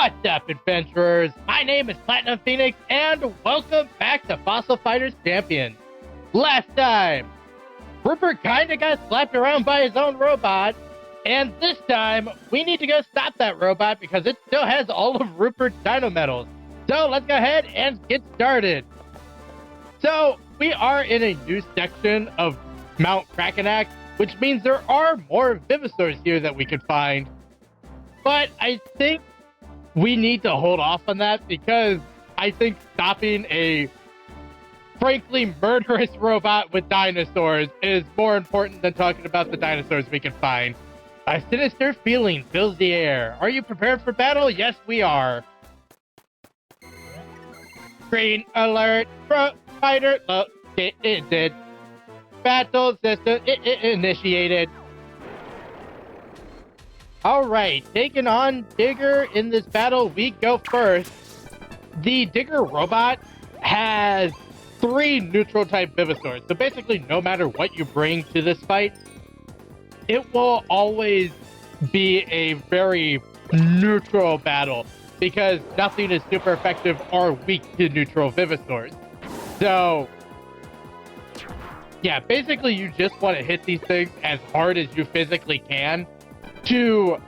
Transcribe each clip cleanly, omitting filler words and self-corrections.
What's up, adventurers? My name is Platinum Phoenix, and welcome back to Fossil Fighters Champions. Last time, Rupert kinda got slapped around by his own robot, and this time, we need to go stop that robot because it still has all of Rupert's dino medals. So let's go ahead and get started. So, we are in a new section of Mount Krakanak, which means there are more Vivisaurs here that we could find. But I think we need to hold off on that because I think stopping a frankly murderous robot with dinosaurs is more important than talking about the dinosaurs we can find. A sinister feeling fills the air. Are you prepared for battle? Yes, we are. Green alert, fighter. Oh, it did. Battle system initiated. Alright, taking on Digger in this battle, we go first. The Digger robot has 3 neutral type Vivisaurs, so basically no matter what you bring to this fight, it will always be a very neutral battle, because nothing is super effective or weak to neutral Vivisaurs. So, yeah, basically you just want to hit these things as hard as you physically can to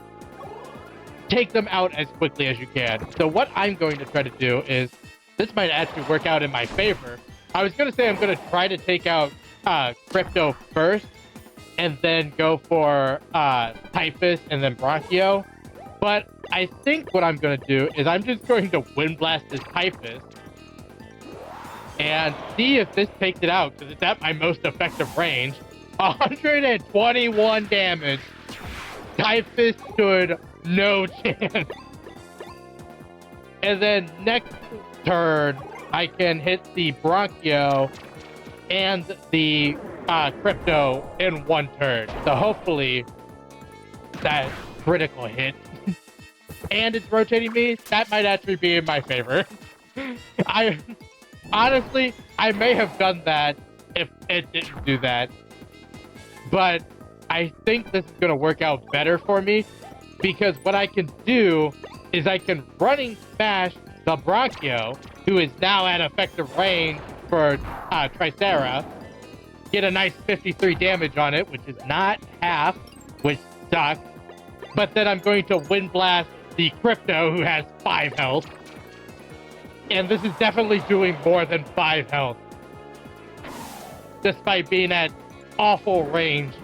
take them out as quickly as you can. So what I'm going to try to do is, this might actually work out in my favor. I was going to say I'm going to try to take out Crypto first, and then go for Typhus and then Bronchio. But I think what I'm going to do is I'm just going to Wind Blast this Typhus and see if this takes it out, because it's at my most effective range. 121 damage. Typhus stood no chance. And then next turn, I can hit the Bronchio and the Crypto in one turn. So hopefully that critical hit. And it's rotating me. That might actually be in my favor. Honestly, I may have done that if it didn't do that. But I think this is going to work out better for me, because what I can do is I can running smash the Bronchio, who is now at effective range for Tricera, get a nice 53 damage on it, which is not half, which sucks. But then I'm going to Wind Blast the Crypto, who has 5 health. And this is definitely doing more than 5 health, despite being at awful range.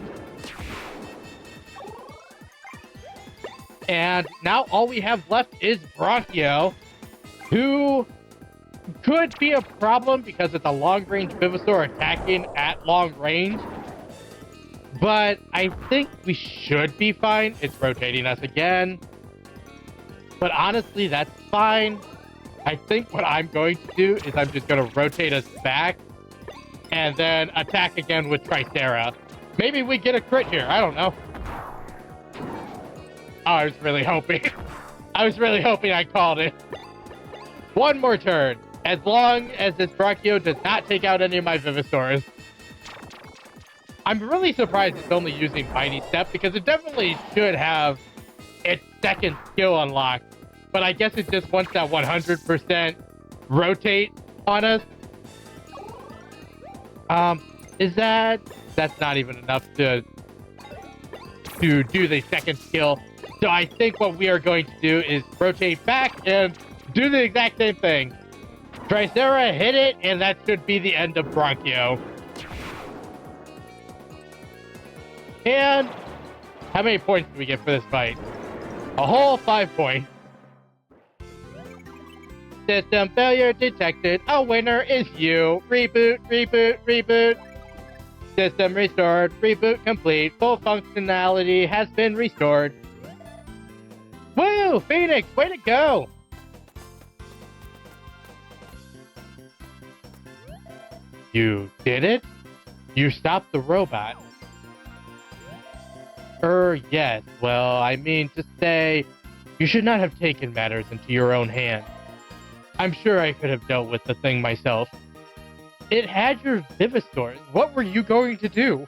And now all we have left is Bronchio, who could be a problem because it's a long-range Vivisaur attacking at long range. But I think we should be fine. It's rotating us again. But honestly, that's fine. I think what I'm going to do is I'm just going to rotate us back and then attack again with Tricera. Maybe we get a crit here. I don't know. Oh, I was really hoping. I called it. One more turn. As long as this Bronchio does not take out any of my Vivisaurs. I'm really surprised it's only using Mighty Step, because it definitely should have its second skill unlocked. But I guess it just wants that 100% rotate on us. That's not even enough to do the second skill. So I think what we are going to do is rotate back and do the exact same thing. Tricera hit it, and that should be the end of Bronchio. And how many points do we get for this fight? A whole 5 points. System failure detected. A winner is you. Reboot, reboot, reboot. System restored. Reboot complete. Full functionality has been restored. Woo! Phoenix, way to go! You did it? You stopped the robot. Yes. Well, I mean to say, you should not have taken matters into your own hands. I'm sure I could have dealt with the thing myself. It had your Vivisaurs. What were you going to do?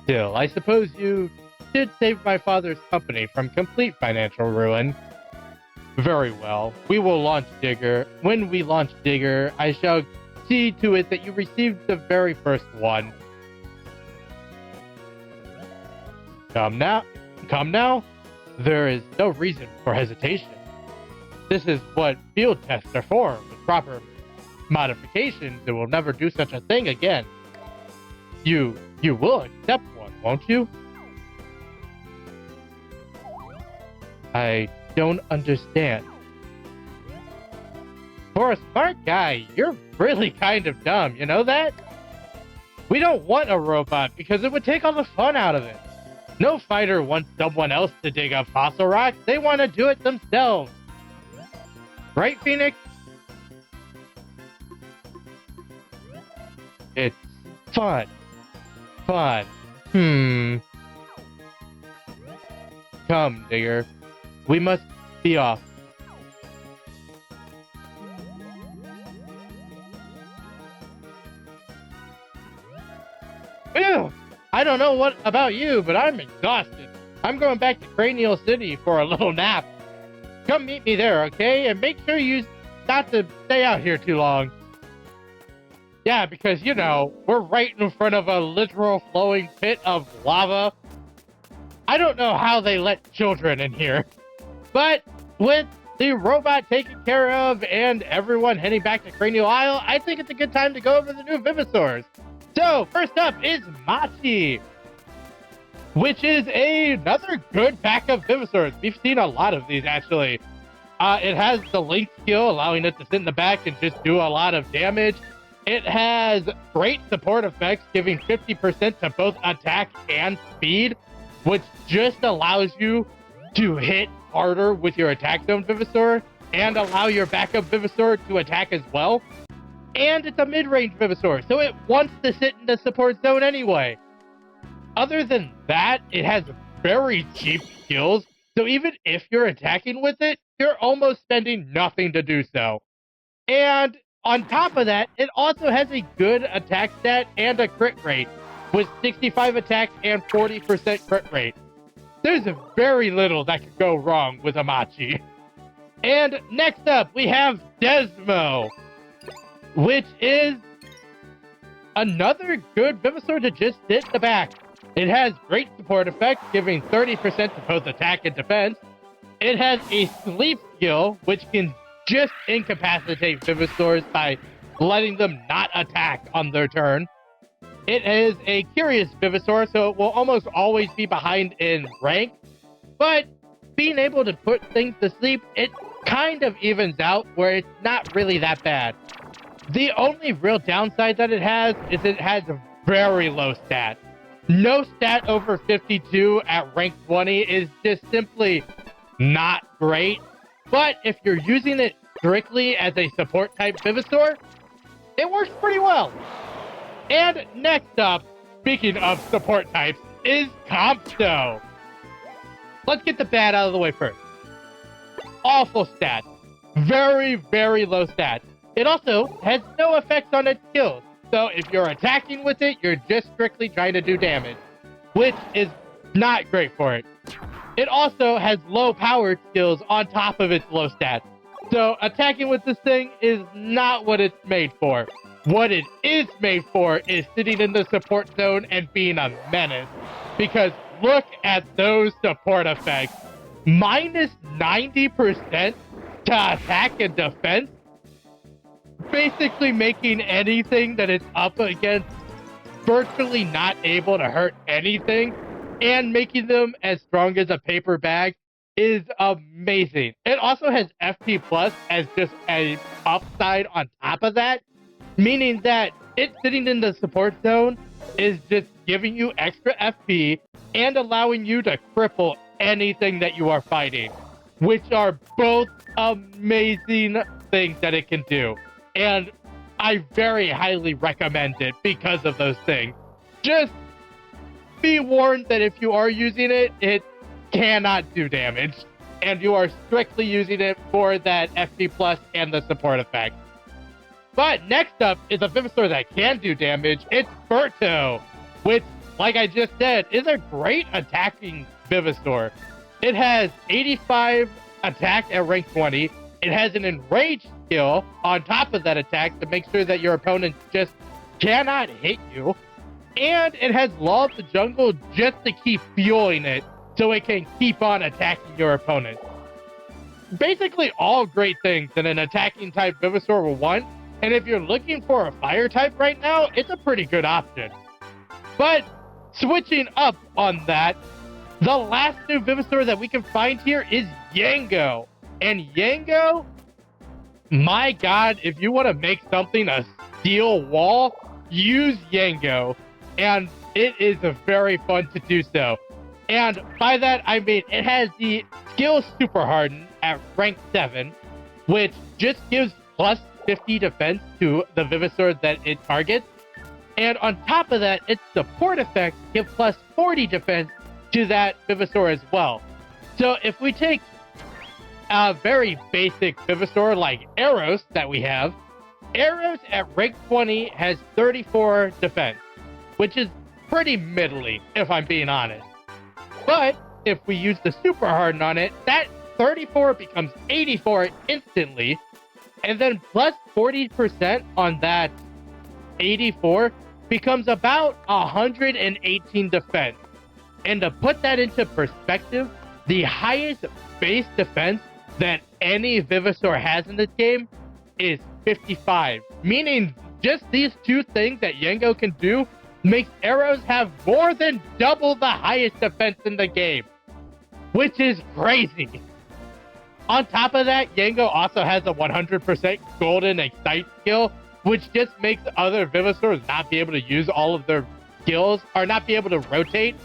Still, I suppose you did save my father's company from complete financial ruin. Very well. We will launch Digger. When we launch Digger, I shall see to it that you receive the very first one. Come now. Come now. There is no reason for hesitation. This is what field tests are for. With proper modifications, it will never do such a thing again. You will accept one, won't you? I don't understand. For a smart guy, you're really kind of dumb, you know that? We don't want a robot because it would take all the fun out of it. No fighter wants someone else to dig up fossil rocks. They want to do it themselves. Right, Phoenix? It's fun. Fun. Come, Digger. We must be off. Ew! I don't know what about you, but I'm exhausted. I'm going back to Cranial City for a little nap. Come meet me there, okay? And make sure you not to stay out here too long. Yeah, because, you know, we're right in front of a literal flowing pit of lava. I don't know how they let children in here. But with the robot taken care of and everyone heading back to Cranial Isle, I think it's a good time to go over the new Vivisaurs. So, first up is Machi, which is another good pack of Vivisaurs. We've seen a lot of these, actually. It has the Link skill, allowing it to sit in the back and just do a lot of damage. It has great support effects, giving 50% to both attack and speed, which just allows you to hit harder with your attack zone Vivisaur and allow your backup Vivisaur to attack as well. And it's a mid-range Vivisaur, so it wants to sit in the support zone anyway. Other than that, it has very cheap skills, so even if you're attacking with it, you're almost spending nothing to do so. And on top of that, it also has a good attack stat and a crit rate, with 65 attack and 40% crit rate. There's very little that could go wrong with Amachi. And next up, we have Desmo, which is another good Vivisaur to just sit in the back. It has great support effects, giving 30% to both attack and defense. It has a sleep skill, which can just incapacitate Vivisaurs by letting them not attack on their turn. It is a curious Vivisaur, so it will almost always be behind in rank, but being able to put things to sleep, it kind of evens out where it's not really that bad. The only real downside that it has is it has a very low stat. No stat over 52 at rank 20 is just simply not great, but if you're using it strictly as a support type Vivisaur, it works pretty well. And next up, speaking of support types, is Compsto. Let's get the bad out of the way first. Awful stats. Very, very low stats. It also has no effects on its skills. So if you're attacking with it, you're just strictly trying to do damage, which is not great for it. It also has low powered skills on top of its low stats. So attacking with this thing is not what it's made for. What it is made for is sitting in the support zone and being a menace. Because look at those support effects. Minus 90% to attack and defense. Basically making anything that it's up against virtually not able to hurt anything. And making them as strong as a paper bag is amazing. It also has FP Plus as just an upside on top of that. Meaning that it sitting in the support zone is just giving you extra FP and allowing you to cripple anything that you are fighting, which are both amazing things that it can do. And I very highly recommend it because of those things. Just be warned that if you are using it, it cannot do damage. And you are strictly using it for that FP Plus and the support effect. But next up is a Vivisaur that can do damage. It's Berto, which like I just said, is a great attacking Venusaur. It has 85 attack at rank 20. It has an enraged skill on top of that attack to make sure that your opponent just cannot hit you. And it has Law of the Jungle just to keep fueling it so it can keep on attacking your opponent. Basically all great things that an attacking type Venusaur will want. And if you're looking for a fire type right now, it's a pretty good option. But switching up on that, the last new Venusaur that we can find here is Yango. And Yango, my god, if you want to make something a steel wall, use Yango. And it is very fun to do so. And by that, I mean it has the skill Super Harden at rank 7, which just gives plus 50 defense to the Venusaur that it targets. And on top of that, its support effects give plus 40 defense to that Venusaur as well. So if we take a very basic Venusaur like Eros that we have, Eros at rank 20 has 34 defense, which is pretty middly, if I'm being honest. But if we use the Super Harden on it, that 34 becomes 84 instantly, and then plus 40% on that 84 becomes about 118 defense. And to put that into perspective, the highest base defense that any Venusaur has in this game is 55, meaning just these two things that Yango can do makes Eros have more than double the highest defense in the game, which is crazy. On top of that, Yango also has a 100% golden excite skill, which just makes other Venusaurs not be able to use all of their skills, or not be able to rotate,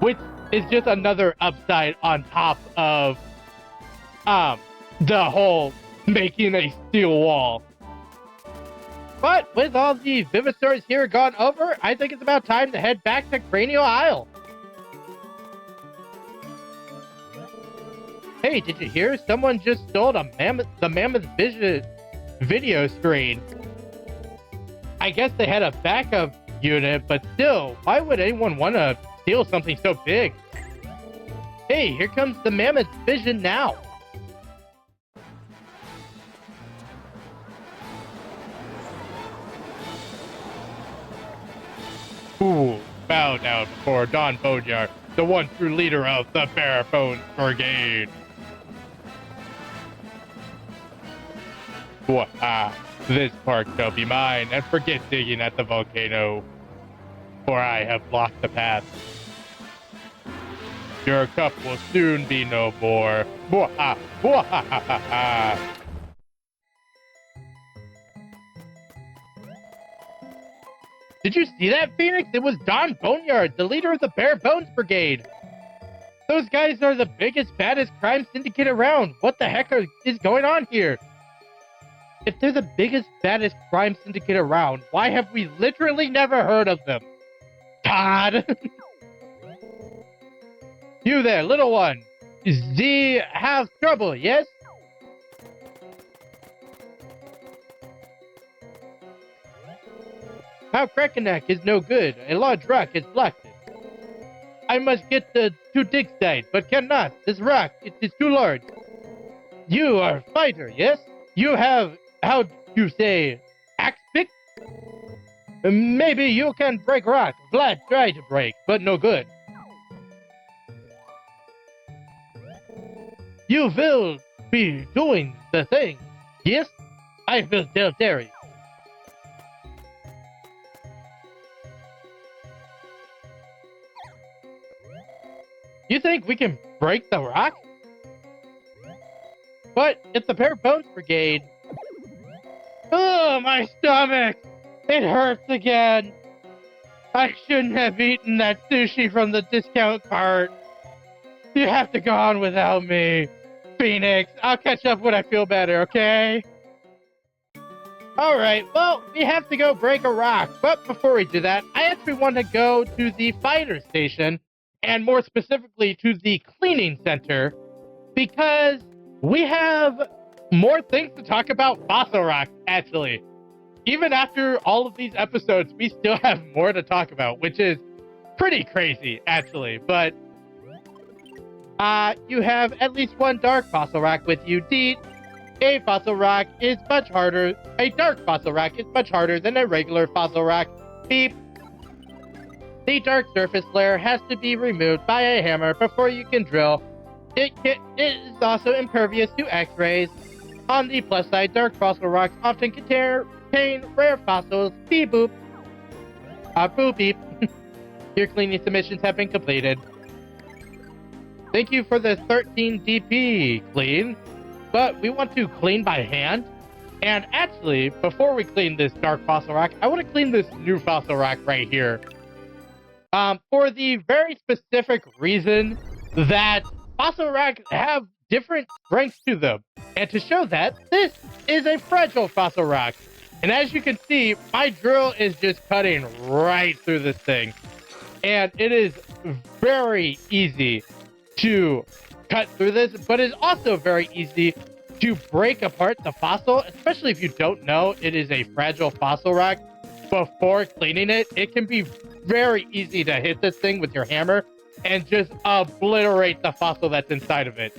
which is just another upside on top of the whole making a steel wall. But with all the Venusaurs here gone over, I think it's about time to head back to Cranial Isle. Hey, did you hear? Someone just stole the Mammoth Vision video screen. I guess they had a backup unit, but still, why would anyone want to steal something so big? Hey, here comes the Mammoth Vision now. Ooh, bow down before Don Boneyard, the one true leader of the Bare Bones Brigade. Wah, this park shall be mine, and forget digging at the volcano, for I have blocked the path. Your cup will soon be no more. Wah, wah. Did you see that, Phoenix? It was Don Boneyard, the leader of the Bare Bones Brigade. Those guys are the biggest, baddest crime syndicate around. What the heck is going on here? If they're the biggest, baddest crime syndicate around, why have we literally never heard of them? Todd! You there, little one. Ze have trouble, yes? How Krakanak is no good. A large rock has blocked it. I must get to dig side, but cannot. This rock, it is too large. You are a fighter, yes? You have, how do you say, axe pick? Maybe you can break rock. Vlad tried to break, but no good. You will be doing the thing, yes? I will tell Terry. You think we can break the rock? But it's the Bare Bones Brigade. Oh, my stomach! It hurts again. I shouldn't have eaten that sushi from the discount cart. You have to go on without me. Phoenix, I'll catch up when I feel better, okay? Alright, well, we have to go break a rock. But before we do that, I actually want to go to the fighter station, and more specifically to the cleaning center, because we have more things to talk about Fossil Rock, actually. Even after all of these episodes, we still have more to talk about, which is pretty crazy, actually. But you have at least one dark fossil rock with you, Deet. A fossil rock is much harder. A dark fossil rock is much harder than a regular fossil rock. Beep. The dark surface layer has to be removed by a hammer before you can drill. It is also impervious to X-rays. On the plus side, dark fossil rocks often contain rare fossils. Beep boop. Boop beep. Your cleaning submissions have been completed. Thank you for the 13 DP clean, but we want to clean by hand. And actually, before we clean this dark fossil rock, I want to clean this new fossil rock right here. For the very specific reason that fossil rocks have different strengths to them. And to show that, this is a fragile fossil rock. And as you can see, my drill is just cutting right through this thing. And it is very easy to cut through this, but it's also very easy to break apart the fossil, especially if you don't know it is a fragile fossil rock. Before cleaning it, it can be very easy to hit this thing with your hammer and just obliterate the fossil that's inside of it.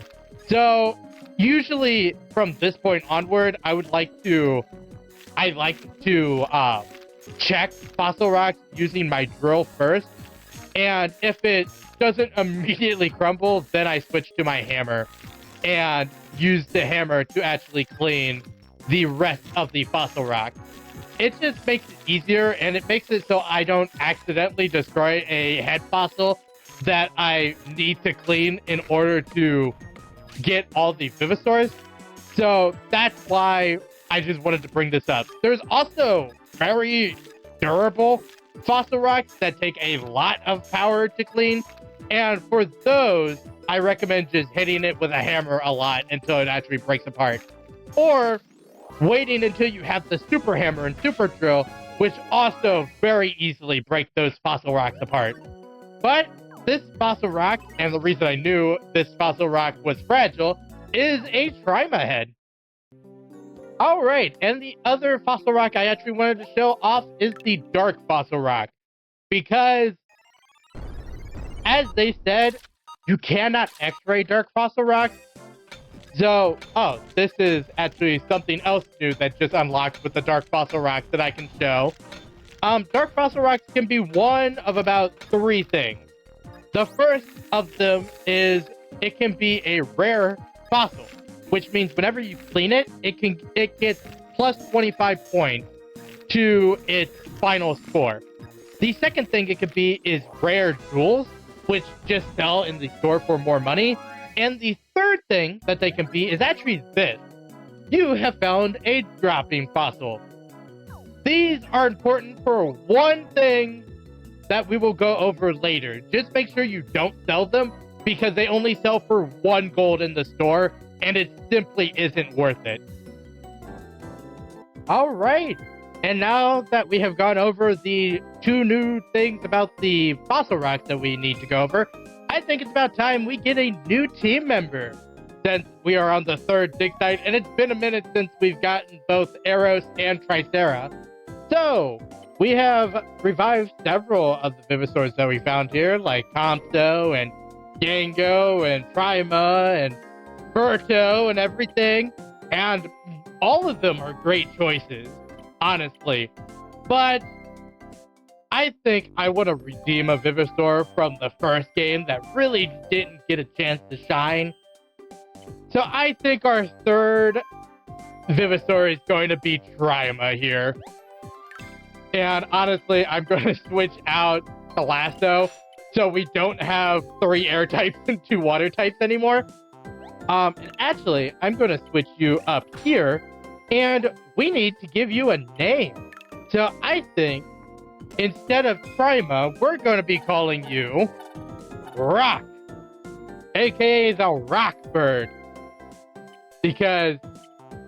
So usually from this point onward, I like to check fossil rocks using my drill first. And if it doesn't immediately crumble, then I switch to my hammer and use the hammer to actually clean the rest of the fossil rock. It just makes it easier, and it makes it so I don't accidentally destroy a head fossil that I need to clean in order to get all the Vivosaurs. So that's why I just wanted to bring this up. There's also very durable fossil rocks that take a lot of power to clean, and for those, I recommend just hitting it with a hammer a lot until it actually breaks apart. Or waiting until you have the super hammer and super drill, which also very easily break those fossil rocks apart. But this fossil rock, and the reason I knew this fossil rock was fragile, is a Trima head. Alright, and the other fossil rock I actually wanted to show off is the dark fossil rock. Because, as they said, you cannot x-ray dark fossil rocks. So, this is actually something else new that just unlocked with the dark fossil rocks that I can show. Dark fossil rocks can be one of about 3 things. The first of them is it can be a rare fossil, which means whenever you clean it, it gets plus 25 points to its final score. The second thing it could be is rare jewels, which just sell in the store for more money. And the third thing that they can be is actually this. You have found a dropping fossil. These are important for one thing that we will go over later. Just make sure you don't sell them because they only sell for 1 gold in the store and it simply isn't worth it. Alright, and now that we have gone over the 2 new things about the fossil rocks that we need to go over, I think it's about time we get a new team member, since we are on the 3rd dig site, and it's been a minute since we've gotten both Eros and Tricera. So, we have revived several of the Vivosaurs that we found here, like Compto and Gango and Prima and Berto and everything, and all of them are great choices, honestly. But I think I want to redeem a Vivosaur from the first game that really didn't get a chance to shine. So I think our 3rd Vivosaur is going to be Trima here. And honestly, I'm going to switch out Thalasso so we don't have 3 air types and 2 water types anymore. And actually, I'm going to switch you up here, and we need to give you a name. So I think instead of Trima, we're going to be calling you Rock, aka the Rock Bird, because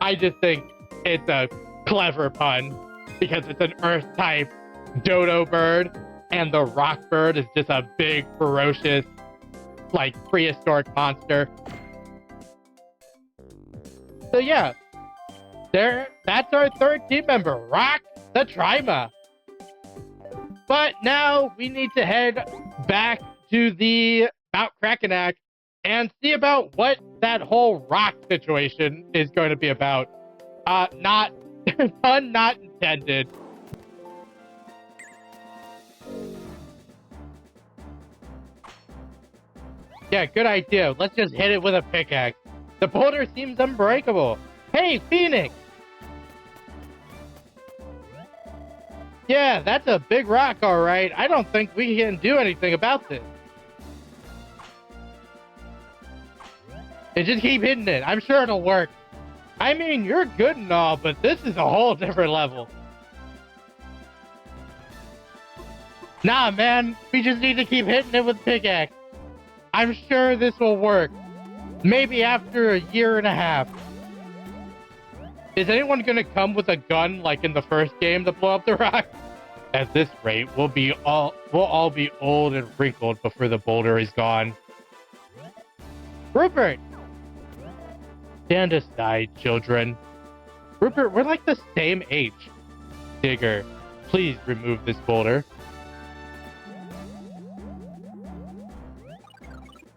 I just think it's a clever pun, because it's an Earth-type dodo bird, and the Rock Bird is just a big, ferocious, like, prehistoric monster. So yeah, that's our 3rd team member, Rock the Trima. But now we need to head back to the Mount Krakanak and see about what that whole rock situation is going to be about. Not pun not intended. Yeah, good idea. Let's just hit it with a pickaxe. The boulder seems unbreakable. Hey, Phoenix! Yeah, that's a big rock, all right. I don't think we can do anything about this. And just keep hitting it. I'm sure it'll work. I mean, you're good and all, but this is a whole different level. Nah, man. We just need to keep hitting it with pickaxe. I'm sure this will work. Maybe after a year and a half. Is anyone gonna come with a gun like in the first game to blow up the rock? At this rate, we'll all be old and wrinkled before the boulder is gone. Rupert! Stand aside, children. Rupert, we're like the same age. Digger, please remove this boulder.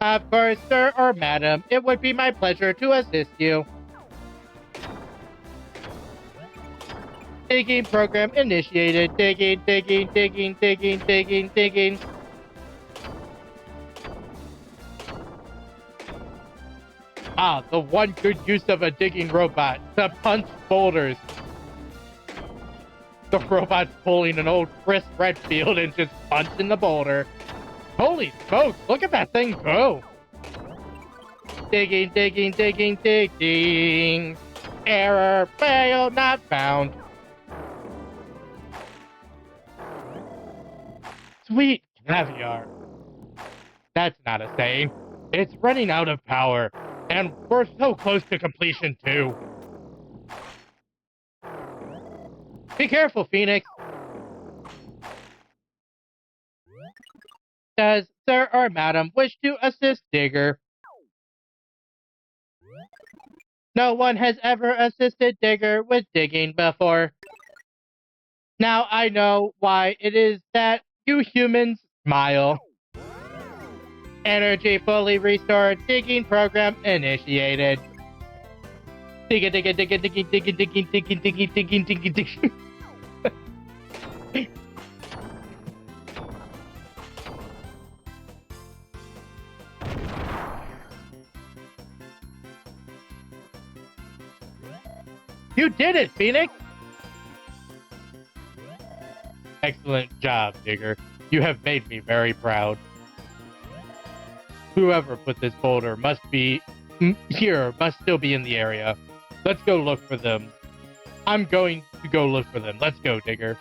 Of course, sir or madam, it would be my pleasure to assist you. Digging program initiated. Digging, digging, digging, digging, digging, digging. Ah, the one good use of a digging robot, to punch boulders. The robot's pulling an old Chris Redfield and just punching the boulder. Holy smokes, look at that thing go! Digging, digging, digging, digging. Error, fail, not found. Sweet caviar. That's not a saying. It's running out of power, and we're so close to completion too. Be careful, Phoenix. Does sir or madam wish to assist Digger? No one has ever assisted Digger with digging before. Now I know why it is that you humans smile. Energy fully restored. Digging program initiated. Digga digga digga digga digga digga digga digga digga digga digga. You did it, Phoenix! Excellent job, Digger. You have made me very proud. Whoever put this boulder must still be in the area. Let's go look for them. I'm going to go look for them. Let's go, Digger.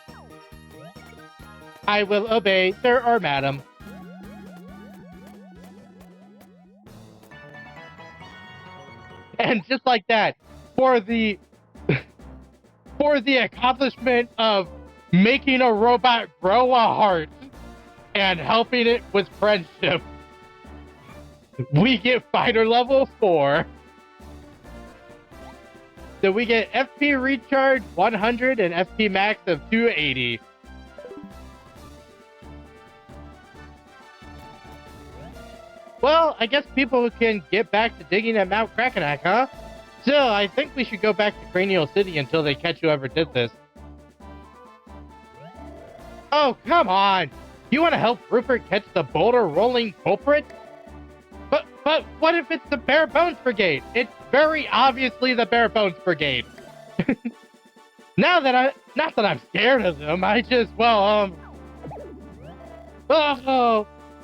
I will obey, sir or madam. And just like that, for the accomplishment of making a robot grow a heart and helping it with friendship, we get fighter level 4. So we get FP recharge 100 and FP max of 280. Well, I guess people can get back to digging at Mount Krakanak, huh? Still, I think we should go back to Cranial City until they catch whoever did this. Oh, come on! You want to help Rupert catch the boulder rolling culprit? But what if it's the Bare Bones Brigade? It's very obviously the Bare Bones Brigade. Not that I'm scared of them, I just, oh,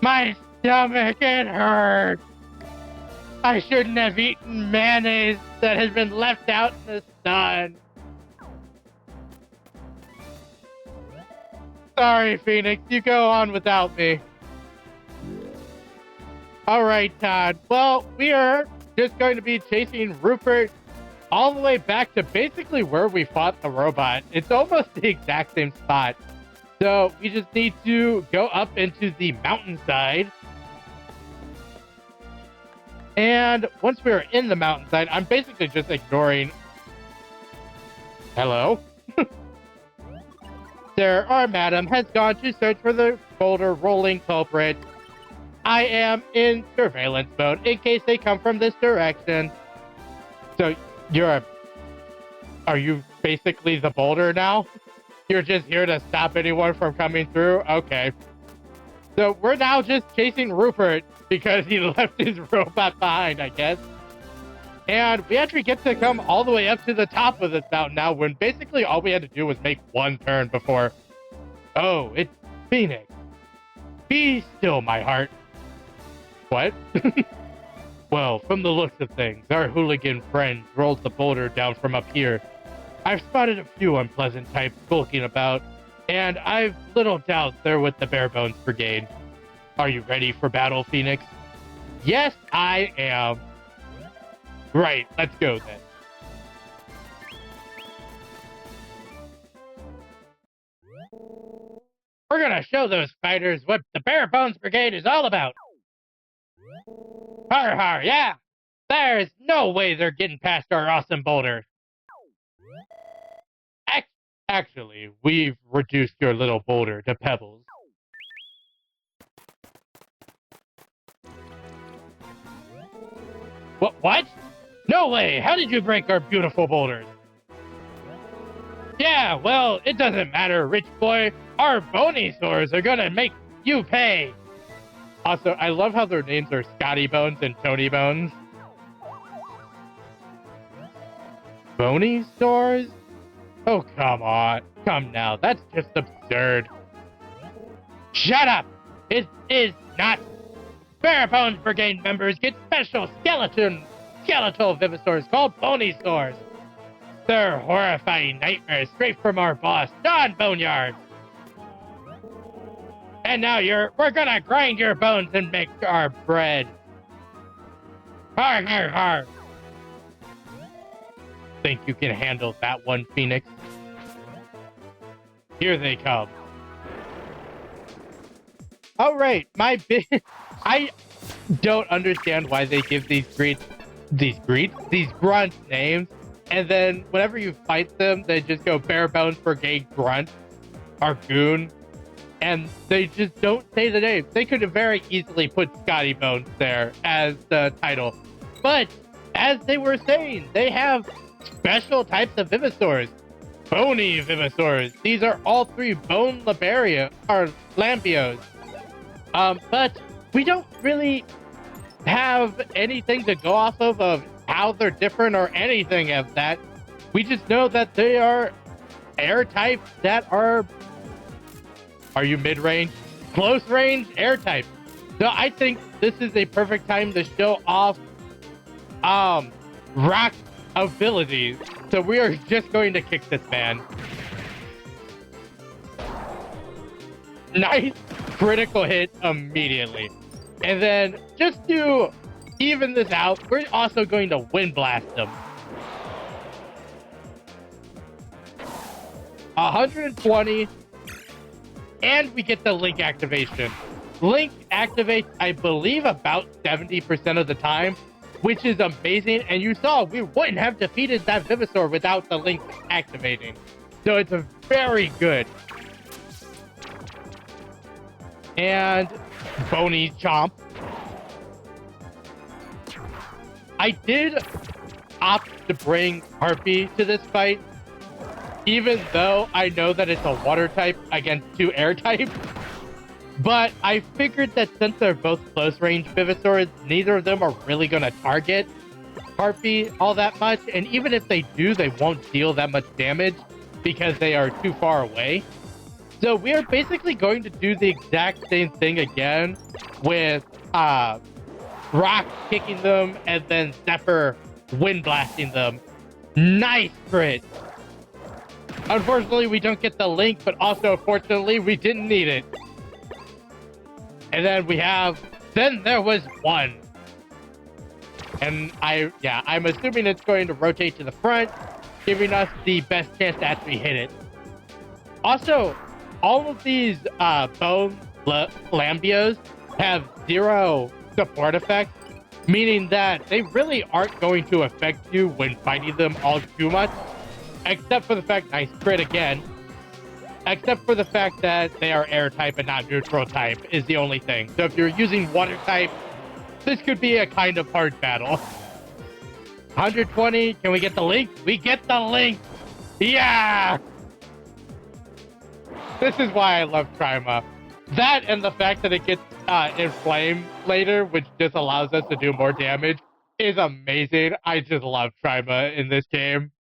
my stomach, it hurts. I shouldn't have eaten mayonnaise that has been left out in the sun. Sorry, Phoenix, you go on without me. Alright, Todd. Well, we are just going to be chasing Rupert all the way back to basically where we fought the robot. It's almost the exact same spot. So we just need to go up into the mountainside. And once we're in the mountainside, I'm basically just ignoring... Hello? Sir or madam has gone to search for the boulder rolling culprit. I am in surveillance mode in case they come from this direction. So are you basically the boulder now? You're just here to stop anyone from coming through? Okay. So we're now just chasing Rupert because he left his robot behind, I guess. And we actually get to come all the way up to the top of this mountain now when basically all we had to do was make one turn before. Oh, it's Phoenix. Be still, my heart. What? Well, from the looks of things, our hooligan friend rolled the boulder down from up here. I've spotted a few unpleasant types skulking about, and I've little doubt they're with the Bare Bones Brigade. Are you ready for battle, Phoenix? Yes, I am. Right, let's go then. We're gonna show those fighters what the Bare Bones Brigade is all about. Har har, yeah! There's no way they're getting past our awesome boulder. Actually, we've reduced your little boulder to pebbles. What? No way! How did you break our beautiful boulders? Yeah, well, it doesn't matter, rich boy. Our bony sores are gonna make you pay. Also, I love how their names are Scotty Bones and Tony Bones. Bony sores? Oh, come on. Come now, that's just absurd. Shut up! It is not. Bare Bones Brigade members get special skeletal vivisors called bony sores. They're horrifying nightmares straight from our boss, Don Boneyard. And now we're gonna grind your bones and make our bread. Har, har, har. Think you can handle that one, Phoenix? Here they come. All right, I don't understand why they give these grunts names, and then whenever you fight them, they just go Bare Bones Brigade Grunt or Goon, and they just don't say the name. They could have very easily put Scotty Bones there as the title, but as they were saying, they have special types of vivisors. Bony vivisors. These are all three bone lambios. But we don't really have anything to go off of how they're different or anything of that. We just know that they are air types that are you mid-range? Close range air types. So I think this is a perfect time to show off rock abilities. So we are just going to kick this man. Nice critical hit immediately. And then just to even this out, we're also going to Wind Blast him. 120. And we get the Link activation. Link activates, I believe, about 70% of the time, which is amazing. And you saw we wouldn't have defeated that Vivisor without the Link activating. So it's a very good. And Bony Chomp. I did opt to bring Harpy to this fight, even though I know that it's a water type against two air types. But I figured that since they're both close range Vivisors, neither of them are really going to target Harpy all that much. And even if they do, they won't deal that much damage because they are too far away. So we are basically going to do the exact same thing again with Rock kicking them and then Zephyr wind blasting them. Nice crit. Unfortunately, we don't get the Link, but also, fortunately, we didn't need it. And then there was one. And I'm assuming it's going to rotate to the front, giving us the best chance to actually hit it. Also, all of these bone lambios have 0 support effects, meaning that they really aren't going to affect you when fighting them all too much, except for the fact, nice crit again. except for the fact that they are air type and not neutral type is the only thing. So if you're using water type, this could be a kind of hard battle. 120, can we get the link? We get the link! Yeah! This is why I love Trima. That and the fact that it gets inflamed later, which just allows us to do more damage, is amazing. I just love Trima in this game.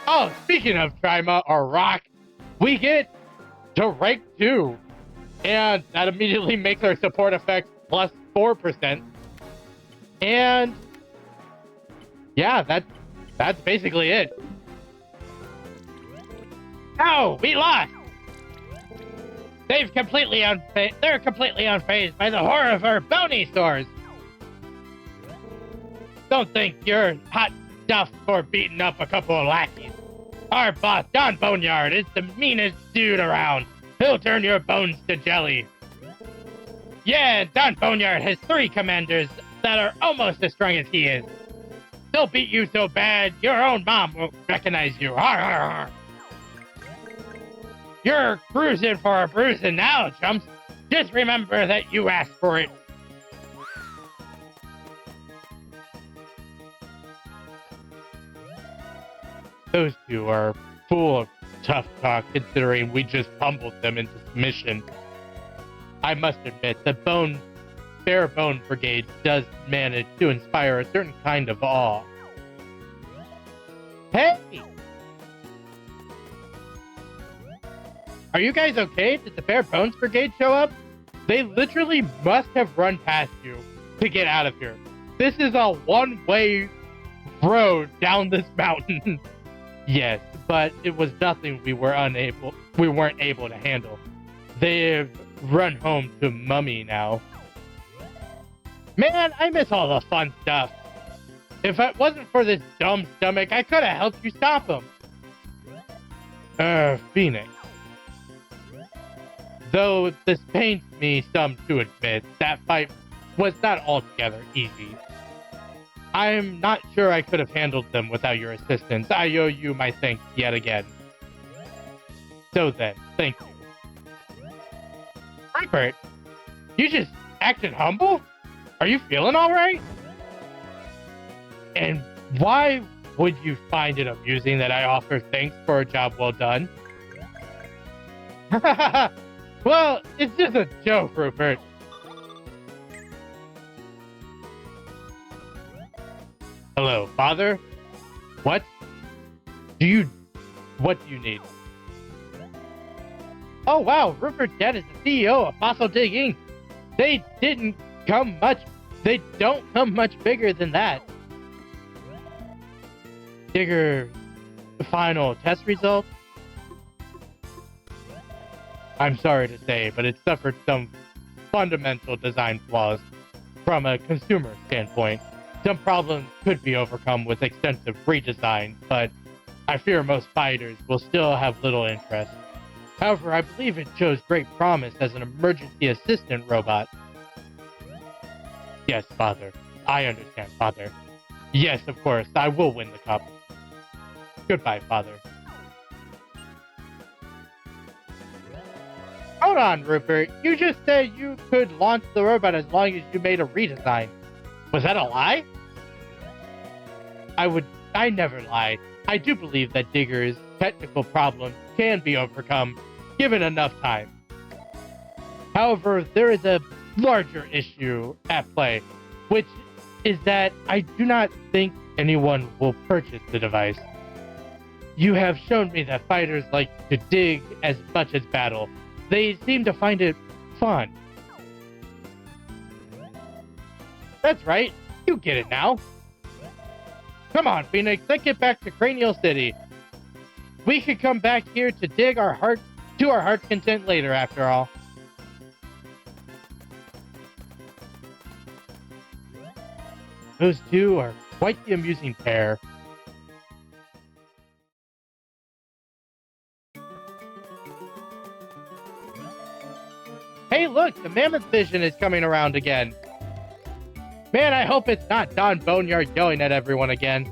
Oh, speaking of Trima or Rock, we get to rank 2. And that immediately makes our support effect plus 4%. And yeah, that's basically it. No, we lost! They're completely unfazed by the horror of our bony sores. Don't think you're hot stuff for beating up a couple of lackeys. Our boss, Don Boneyard, is the meanest dude around. He'll turn your bones to jelly. Yeah, Don Boneyard has 3 commanders that are almost as strong as he is. They'll beat you so bad, your own mom won't recognize you. Har, har, har. You're cruising for a bruising now, chumps. Just remember that you asked for it. Those two are full of tough talk, considering we just pummeled them into submission. I must admit, the Bare Bone Brigade does manage to inspire a certain kind of awe. Hey! Are you guys okay? Did the Bare Bones Brigade show up? They literally must have run past you to get out of here. This is a one-way road down this mountain. Yes, but it was nothing we weren't able to handle. They've run home to Mummy now. Man, I miss all the fun stuff. If it wasn't for this dumb stomach, I could have helped you stop him. Phoenix. Though this pains me some to admit, that fight was not altogether easy. I'm not sure I could have handled them without your assistance. I owe you my thanks yet again. So then, thank you. Rupert, you just acted humble? Are you feeling alright? And why would you find it amusing that I offer thanks for a job well done? Well, it's just a joke, Rupert. Hello, father? What do you need? Oh wow, Rupert's dad is the CEO of Fossil Dig Inc. They don't come much bigger than that. Digger final test results? I'm sorry to say, but it suffered some fundamental design flaws from a consumer standpoint. Some problems could be overcome with extensive redesign, but I fear most fighters will still have little interest. However, I believe it shows great promise as an emergency assistant robot. Yes, father. I understand, father. Yes, of course, I will win the cup. Goodbye, father. Hold on, Rupert. You just said you could launch the robot as long as you made a redesign. Was that a lie? I never lie. I do believe that Digger's technical problems can be overcome given enough time. However, there is a larger issue at play, which is that I do not think anyone will purchase the device. You have shown me that fighters like to dig as much as battle. They seem to find it fun. That's right. You get it now. Come on, Phoenix. Let's get back to Cranial City. We could come back here to dig our heart's content later, after all. Those two are quite the amusing pair. Hey, look, the mammoth vision is coming around again. Man, I hope it's not Don Boneyard yelling at everyone again.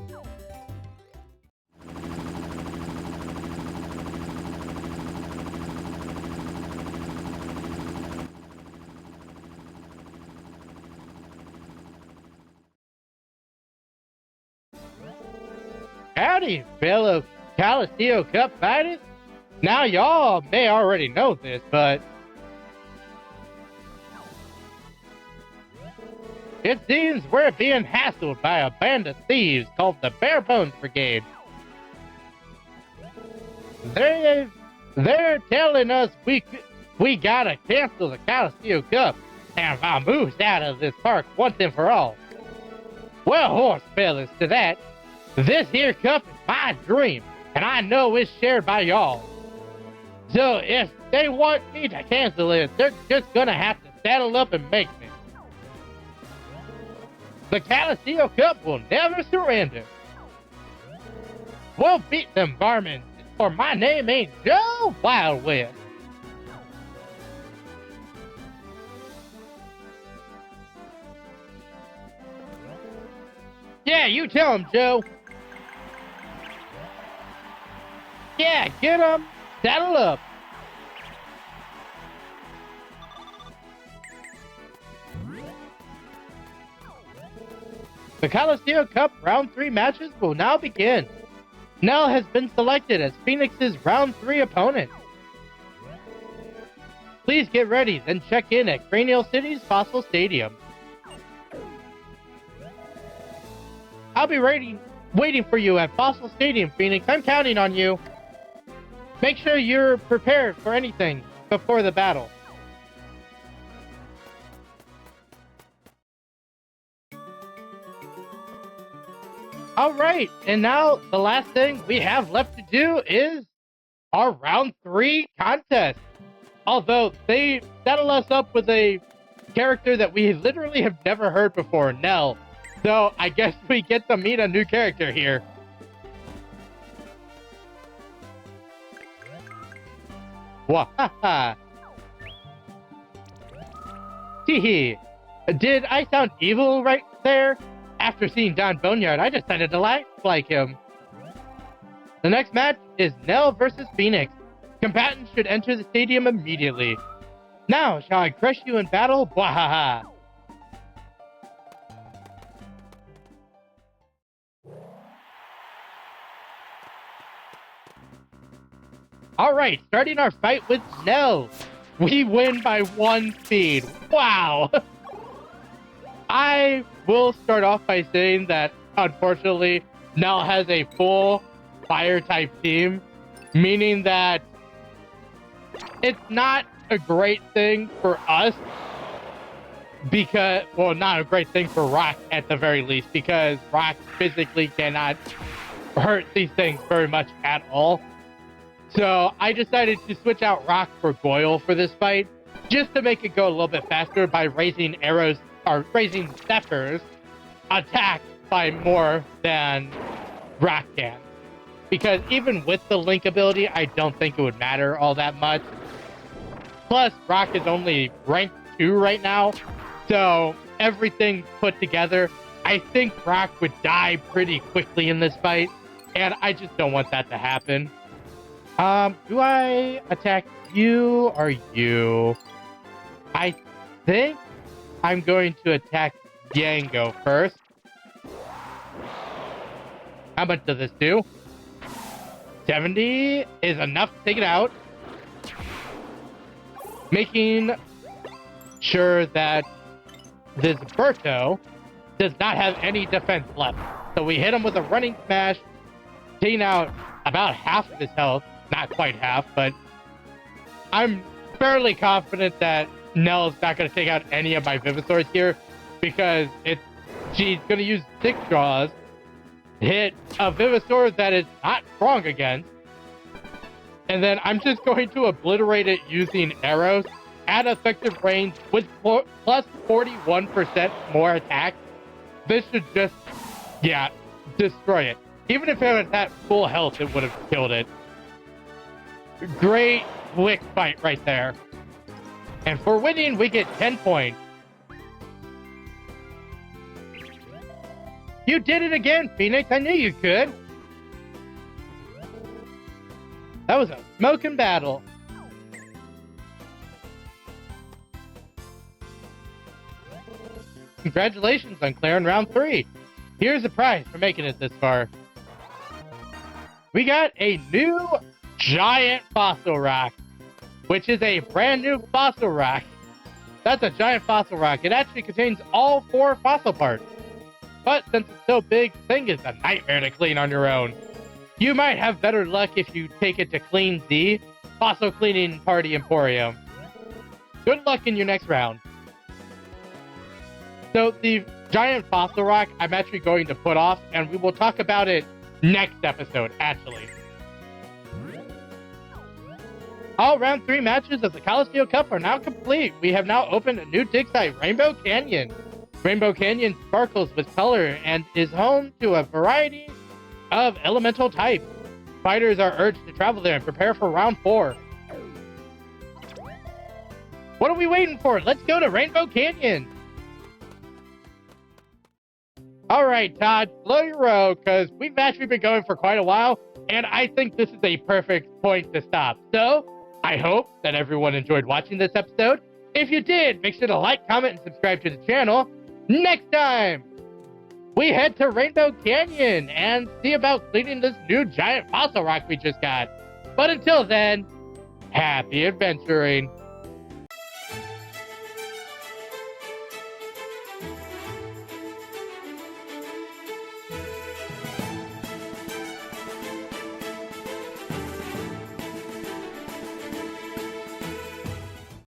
Howdy, fellow Caliseo Cup fighters. Now, y'all may already know this, but it seems we're being hassled by a band of thieves called the Bare Bones Brigade. They're telling us we gotta cancel the Caliseo Cup and vamoose out of this park once and for all. Well, horse fellas, to that, this here cup is my dream, and I know it's shared by y'all. So if they want me to cancel it, they're just gonna have to saddle up and make me. The Caliseo Cup will never surrender. We'll beat them varmints, or my name ain't Joe Wild West. Yeah, you tell him, Joe. Yeah, get him. Saddle up. The Caliseo Cup Round 3 matches will now begin. Nell has been selected as Phoenix's Round 3 opponent. Please get ready, then check in at Cranial City's Fossil Stadium. I'll be waiting for you at Fossil Stadium, Phoenix. I'm counting on you. Make sure you're prepared for anything before the battle. Alright, and now the last thing we have left to do is our Round 3 contest. Although they settle us up with a character that we literally have never heard before, Nell. So I guess we get to meet a new character here. Wahaha. Teehee. Did I sound evil right there? After seeing Don Boneyard, I decided to like him. The next match is Nell versus Phoenix. Combatants should enter the stadium immediately. Now, shall I crush you in battle? Wahaha. Alright, starting our fight with Nell. We win by 1 speed. Wow! I will start off by saying that, unfortunately, Nell has a full fire-type team, meaning that it's not a great thing for us, because, well, not a great thing for Rock at the very least, because Rock physically cannot hurt these things very much at all. So I decided to switch out Rock for Goyle for this fight, just to make it go a little bit faster by raising arrows, or raising Zephyr's attack by more than Rock can. Because even with the Link ability, I don't think it would matter all that much. Plus, Rock is only rank 2 right now, so everything put together, I think Rock would die pretty quickly in this fight, and I just don't want that to happen. Do I attack you or you? I think I'm going to attack Yango first. How much does this do? 70 is enough to take it out. Making sure that this Berto does not have any defense left. So we hit him with a running smash, taking out about half of his health. Not quite half, but I'm fairly confident that Nell's not going to take out any of my Vivisaurs here, because she's going to use 6 draws, hit a Vivisaur that is not strong against, and then I'm just going to obliterate it using arrows at effective range with plus 41% more attack. This should just, yeah, destroy it. Even if it was at full health, it would have killed it. Great quick fight right there. And for winning, we get 10 points. You did it again, Phoenix. I knew you could. That was a smoking battle. Congratulations on clearing round 3. Here's a prize for making it this far. we got a new giant fossil rock, which is a brand new fossil rock. That's a giant fossil rock. It actually contains all 4 fossil parts. But since it's so big, the thing is a nightmare to clean on your own. You might have better luck if you take it to Clean Z, Fossil Cleaning Party Emporium. Good luck in your next round. So the giant fossil rock I'm actually going to put off, and we will talk about it next episode, actually. All round 3 matches of the Coliseum Cup are now complete. We have now opened a new dig site, Rainbow Canyon. Rainbow Canyon sparkles with color and is home to a variety of elemental types. Fighters are urged to travel there and prepare for round 4. What are we waiting for? Let's go to Rainbow Canyon. All right, Todd, slow your roll, because we've actually been going for quite a while, and I think this is a perfect point to stop. So, I hope that everyone enjoyed watching this episode. If you did, make sure to like, comment, and subscribe to the channel. Next time, we head to Rainbow Canyon and see about cleaning this new giant fossil rock we just got. But until then, happy adventuring.